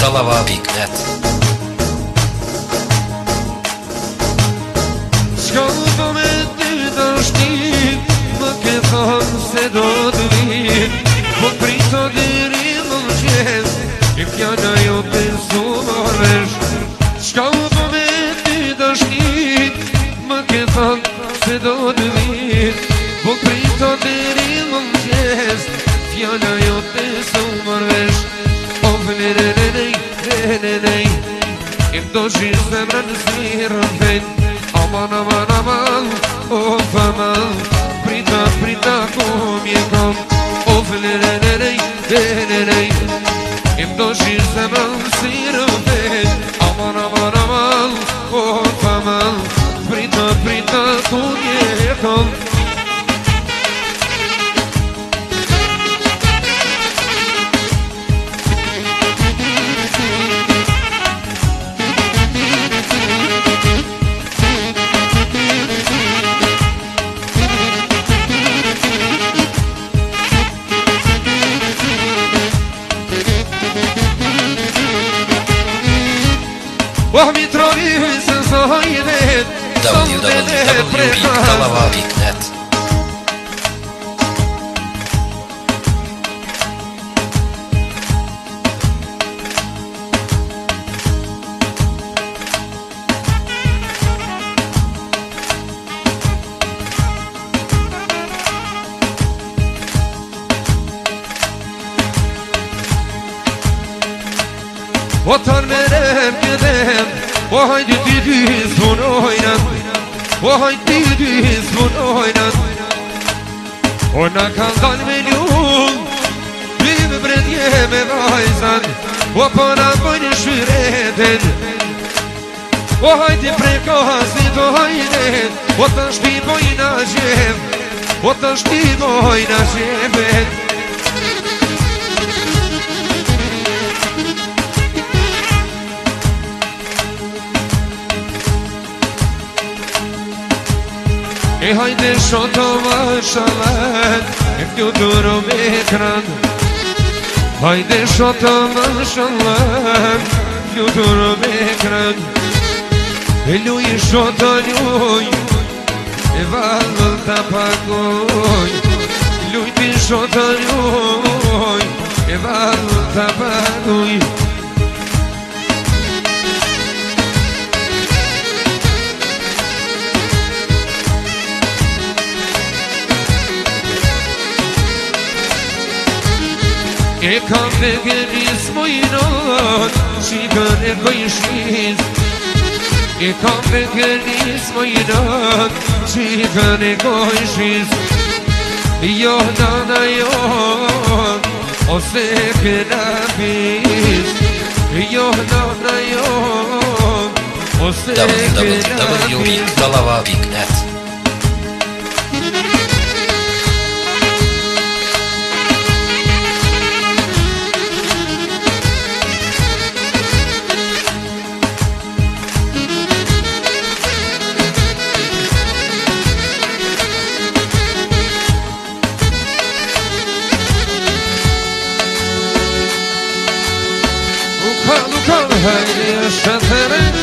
www.dallava.net. Shka po me ty të shtim, më ke thonë se do të vit, po prito deri më qes, e fjalla jo pensu marvesh. Shka po me ty të shtim, më ke thonë se do të vit, po prito deri më qes, fjalla jo pensu marvesh. O vlerenej, vlerenej, im do shi zemrën s'mirën ven. Aman, aman, aman, of aman, prita, prita, kom je kom. Of lerenej, lerenej, im do shi zemrën s'mirën ven. Aman, aman, aman, of aman, prita, prita, kom je kom. www.dallava.net. O tanrım gidem, o haydi didiz bunu oynan, o haydi didiz bunu oynan. Ona kandan melun, bir bredjeme vajzan, o pana bojnë shyreten. O haydi preko hasit, o haydi, o të shpibojna gjem, o të shpibojna gjemet. E hajde shoto mashallah, e fjuturo me ekran. Hajde shoto mashallah, fjuturo me ekran. E luj shoto luj, e vallën ta pagoj. Luj ti shoto luj, e vallën ta pagoj. E kam vegenis mojnot, shikën e kojshiz. E kam vegenis mojnot, shikën e kojshiz. Jo nana jo, ose këna biz. Jo nana jo, ose këna biz. www.dallava.net. Haydi yaşatırım